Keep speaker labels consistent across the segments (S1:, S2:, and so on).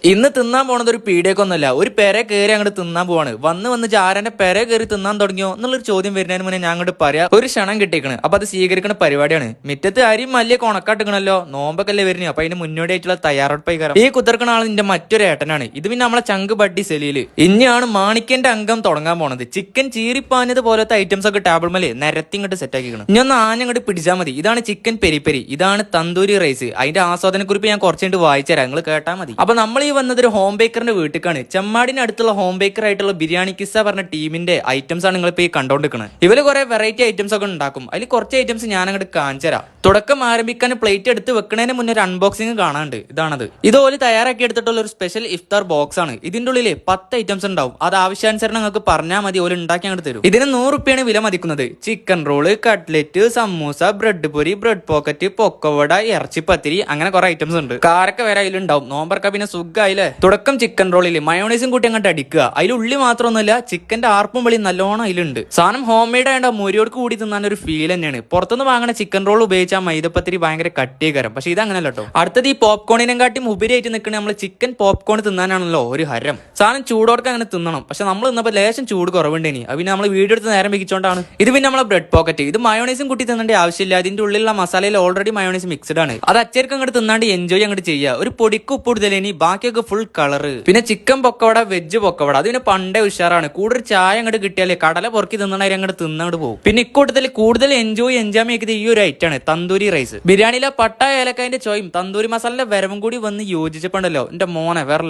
S1: ഇന്ന് തിന്നാൻ പോണത് ഒരു പീഡിയൊക്കൊന്നുമല്ല, ഒരു പെര കയറി അങ്ങോട്ട് തിന്നാൻ പോവാണ്. വന്ന് ജാരന്റെ പെര കയറി തിന്നാൻ തുടങ്ങിയോ എന്നുള്ളൊരു ചോദ്യം വരുന്നതിന് മുന്നേ ഞാൻ അങ്ങോട്ട് പറയാം. ഒരു ക്ഷണം കിട്ടിയേക്കണ്, അപ്പൊ അത് സ്വീകരിക്കുന്ന പരിപാടിയാണ്. മുറ്റത്ത് അരിയും മല്ലിയ കൊണക്കാട്ടിക്കണല്ലോ, നോമ്പൊക്കെ വരുന്നു. അപ്പൊ അതിന് മുന്നോടിയായിട്ടുള്ള തയ്യാറെടുപ്പായി കയറാം. ഈ കുതിർക്കണ ആൾ നിന്റെ മറ്റൊരു ഏട്ടനാണ്. ഇത് പിന്നെ നമ്മളെ ചങ്ക് ബഡ്ഡി സെലിയില്. ഇനിയാണ് മാണിക്കന്റെ അംഗം തുടങ്ങാൻ പോണത്. ചിക്കൻ ചീറിപ്പാഞ്ഞത് പോലത്തെ ഐറ്റംസ് ഒക്കെ ടേബിൾ മേലെ നിരത്തി ഇങ്ങോട്ട് സെറ്റ് ആക്കിക്കണം. ഇനി ഒന്ന് ആഞ്ഞങ്ങോട്ട് പിടിച്ചാൽ മതി. ഇതാണ് ചിക്കൻ പെരി പെരി, ഇതാണ് തന്തൂരി റൈസ്. അതിന്റെ ആസ്വാദനക്കുറിപ്പ് ഞാൻ കുറച്ചുകൊണ്ട് വായിച്ചുതരാം, നിങ്ങൾ കേട്ടാൽ മതി. അപ്പൊ നമ്മൾ ഈ വന്നത് ഒരു ഹോം ബേക്കറിന്റെ വീട്ടിലേക്കാണ്. ചെമ്മാടിന് അടുത്തുള്ള ഹോം ബേക്കർ ആയിട്ടുള്ള ബിരിയാണി കിസ്സ പറഞ്ഞ ടീമിന്റെ ഐറ്റംസ് ആണ് നിങ്ങൾ ഇപ്പൊ ഈ കണ്ടോണ്ടിരിക്കുന്നത്. ഇവര് കുറെ വെറൈറ്റി ഐറ്റംസ് ഒക്കെ ഉണ്ടാക്കും. അതിൽ കുറച്ച് ഐറ്റംസ് ഞാൻ അങ്ങോട്ട് കാണിച്ചുതരാം. തുടക്കം ആരംഭിക്കാൻ പ്ലേറ്റ് എടുത്ത് വെക്കുന്നതിന് മുന്നേ ഒരു അൺബോക്സിംഗ് കാണാണ്ട്. ഇതാണത്. ഇതുപോലെ തയ്യാറാക്കി എടുത്തിട്ടുള്ള ഒരു സ്പെഷ്യൽ ഇഫ്താർ ബോക്സ് ആണ്. ഇതിന്റെ ഉള്ളിൽ 10 ഐറ്റംസ് ഉണ്ടാവും. അത് ആവശ്യാനുസരണം നിങ്ങൾക്ക് പറഞ്ഞാൽ മതി, ഓല് ഉണ്ടാക്കി അങ്ങോട്ട് തരും. ഇതിന് 100 റുപ്യാണ് വില മതിക്കുന്നത്. Chicken roll, cutlet, samosa, bread പൊരി, ബ്രെഡ് പോക്കറ്റ്, പൊക്കവട, ഇറച്ചി പത്തിരി, അങ്ങനെ കുറെ ഐറ്റംസ് ഉണ്ട്. കാരൊക്കെ വരെ അതിലുണ്ടാവും. നോമ്പറക്ക പിന്നെ സുഖമായില്ലേ. തുടക്കം ചിക്കൻ റോളിൽ മയോണൈസും കൂട്ടി അങ്ങോട്ട് അടിക്കുക. അതിൽ ഉള്ളി മാത്രമൊന്നുമില്ല, ചിക്കന്റെ ആർപ്പും വെളി നല്ലോണം അതിലുണ്ട്. സാധനം ഹോം മെയ്ഡ് ആയതുകൊണ്ട് മുരിയോട് കൂടി തിന്നാൻ ഒരു ഫീൽ തന്നെയാണ്. പുറത്തുനിന്ന് വാങ്ങണ ചിക്കൻ റോൾ ഉപയോഗിച്ച മൈദപ്പത്തിരി ഭയങ്കര കട്ടിയേക്കരം. പക്ഷെ ഇത് അങ്ങനെയല്ല കേട്ടോ. അടുത്തത് ഈ പോപ്കോണിനെയും കാട്ടി ഉപരിയായിട്ട് നിൽക്കണ നമ്മൾ ചിക്കൻ പോപ്കോൺ തിന്നാനാണല്ലോ ഒരു ഹരം. സാധനം ചൂടോർക്ക് അങ്ങനെ തിന്നണം. പക്ഷെ നമ്മൾ തിന്നപ്പോൾ ലേശം ചൂട് കുറവുണ്ടേനി. അത് പിന്നെ നമ്മൾ വീഡിയോ എടുത്ത് നേരം വെക്കിച്ചോണ്ടാണ്. ഇത് പിന്നെ നമ്മളെ ബ്രെഡ് പോക്കറ്റ്. ഇത് മയോണൈസും കൂട്ടി തിന്നേണ്ട ആവശ്യമില്ല. അതിന്റെ ഉള്ളിലുള്ള മസാലയിൽ ഓൾറെഡി മയോണൈസ് മിക്സ്ഡ് ആണ്. അത് അച്ചേർക്ക് അങ്ങോട്ട് തിന്നാണ്ട് എൻജോയ് അങ്ങോട്ട് ചെയ്യുക. ഒരു പൊടിക്ക് ഉപ്പ് കൂടുതലേനി, ബാക്കിയൊക്കെ ഫുൾ കളറ്. പിന്നെ ചിക്കൻ പൊക്കവട, വെജ് പൊക്കവട, അത് പിന്നെ പണ്ടേ ഉഷാറാണ്. കൂടുതൽ ചായ അങ്ങോട്ട് കിട്ടിയാലേ കടല പൊറുക്കി തിന്നണ അങ്ങോട്ട് തിന്നങ്ങോട്ട് പോകും. പിന്നെ ഇക്കൂട്ടത്തിൽ കൂടുതൽ എൻജോയ് ആക്കിയത് ഈ ഒരു ഐറ്റം ആണ്, തന്തൂരി റൈസ്. ബിരിയാണിയിലെ പട്ട ഏലക്കായന്റെ ചോയും തന്തൂരി മസാലയുടെ വരവും കൂടി വന്ന് യോജിച്ചപ്പോണ്ടല്ലോ എന്റെ മോനെ വേറെ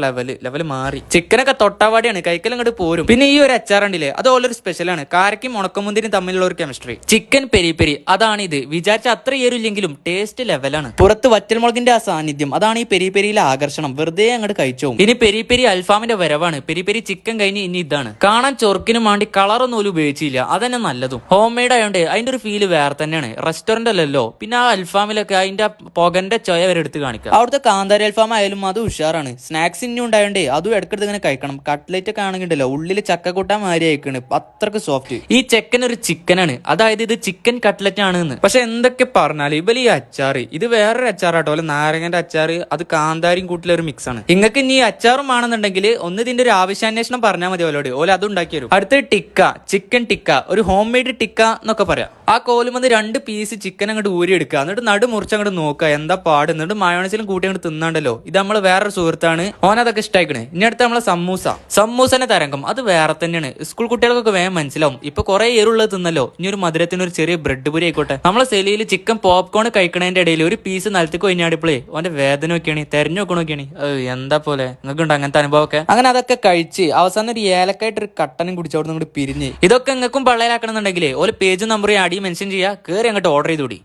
S1: ലെവല് മാറി. ചിക്കനൊക്കെ തൊട്ടാവാടിയാണ്, കൈക്കൽ അങ്ങോട്ട് പോരും. പിന്നെ ഈ ഒരു അച്ചാറുണ്ടല്ലേ, അത് ഓരോ സ്പെഷ്യലാണ്. കാരക്കും ഉണക്കമുന്തിരിയും തമ്മിലുള്ള ഒരു കെമിസ്ട്രി. ചിക്കൻ പെരി പെരി, അതാണ് ഇത്. വിചാരിച്ച അത്ര ഏറില്ലെങ്കിലും ടേസ്റ്റ് ലെവലാണ്. പുറത്ത് വറ്റൽമുളകിന്റെ ആ സാന്നിധ്യം, അതാണ് ഈ പെരി പെരിയിലെ ആകർഷണം. വെറുതെ അങ്ങോട്ട് കഴിച്ചോ. ഇനി പെരി പെരി അൽഫാമിന്റെ വരവാണ്. പെരി പെരി ചിക്കൻ കഴിഞ്ഞ് ഇനി ഇതാണ്. കാണാൻ ചൊറുക്കിനും വേണ്ടി കളറൊന്നും ഒരു ഉപയോഗിച്ചില്ല, അതന്നെ നല്ലതും. ഹോം മെയ്ഡ് ആയതുകൊണ്ട് അതിന്റെ ഒരു ഫീല് വേറെ തന്നെയാണ്. റെസ്റ്റോറന്റ് അല്ലല്ലോ. പിന്നെ ആ അൽഫാമിലൊക്കെ അതിന്റെ പുകന്റെ ചൊയ വരെ എടുത്ത് കാണിക്കുക. അവിടുത്തെ കാന്താരി അൽഫാം ആയാലും അത് ഉഷാറാണ്. സ്നാക്സ് ഇനി ഉണ്ടായോണ്ടേ അതും ഇടയ്ക്കെടുത്ത് ഇങ്ങനെ കഴിക്കണം. കട്ട്ലേറ്റ് ഒക്കെ ആണെങ്കിലോ ഉള്ളിൽ ചക്കക്കൂട്ടാൻ മാതിരി അയക്കണ്, അത്രക്ക് സോഫ്റ്റ്. ഈ ചെക്കൻ ഒരു ചിക്കനാണ്, അതായത് ഇത് ചിക്കൻ കട്ട്ലറ്റ് ആണ് എന്ന്. പക്ഷെ എന്തൊക്കെ പറഞ്ഞാല് ഇവല് ഈ അച്ചാറ്, ഇത് വേറൊരു അച്ചാറാട്ടോ. അല്ലെ നാരങ്ങന്റെ അച്ചാറ്, അത് കാന്താരിയും കൂട്ടിലൊരു മിക്സ് ആണ്. നിങ്ങൾക്ക് ഇനി അച്ചാറും ആണെന്നുണ്ടെങ്കിൽ ഒന്ന് ഇതിന്റെ ഒരു ആവശ്യാന്വേഷണം പറഞ്ഞാൽ മതി ഓലോട്, ഓല അത് ഉണ്ടാക്കി വരും. അടുത്ത് ടിക്ക, ചിക്കൻ ടിക്ക, ഒരു ഹോം മെയ്ഡ് ടിക്ക എന്നൊക്കെ പറയാം. ആ കോലുമന്ന് 2 പീസ് ചിക്കൻ അങ്ങോട്ട് ഊരി എടുക്കുക, എന്നിട്ട് നടു മുറിച്ച് അങ്ങോട്ട് നോക്കുക എന്താ പാട്. എന്നിട്ട് മയോണൈസിലും കൂട്ടി അങ്ങോട്ട് തിന്നാണ്ടല്ലോ. ഇത് നമ്മള് വേറൊരു സുഹൃത്താണ്, ഓനതൊക്കെ ഇഷ്ടമായിക്കണ്. ഇനി അടുത്ത നമ്മളെ സമൂസന്റെ തരംഗം, അത് വേറെ തന്നെയാണ്. സ്കൂൾ കുട്ടികൾക്കൊക്കെ വേഗം മനസ്സിലാവും. ഇപ്പൊ കുറെ എരുള്ളത് തിന്നല്ലോ, ഇനി ഒരു മധുരത്തിന് ഒരു ചെറിയ ബ്രെഡ് പൊരി ആയിക്കോട്ടെ. നമ്മളെ സെലിയിൽ ചിക്കൻ പോപ്കോൺ കഴിക്കണതിന്റെ ഇടയിൽ ഒരു പീസ് നിലത്തേക്ക് കഴിഞ്ഞാടിപ്പോഴേ ഓന്റെ വേദന നോക്കിയാണ്, തെരഞ്ഞു നോക്കണോക്കിയാണ്. എന്താ പോലെ നിങ്ങൾക്കുണ്ട് അങ്ങനത്തെ അനുഭവമൊക്കെ? അങ്ങനെ അതൊക്കെ കഴിച്ച് അവസാനം ഒരു ഏലക്കായിട്ട് ഒരു കട്ടനും കുടിച്ച് അവിടെ നിന്ന് പിരിഞ്ഞ്. ഇതൊക്കെ നിങ്ങൾക്കും പള്ളയിലാക്കണമെന്നുണ്ടെങ്കിലേ ഓരോ പേജും നമ്പറും അടി മെൻഷൻ ചെയ്യുക, കയറി അങ്ങോട്ട് ഓർഡർ ചെയ്തൂടി.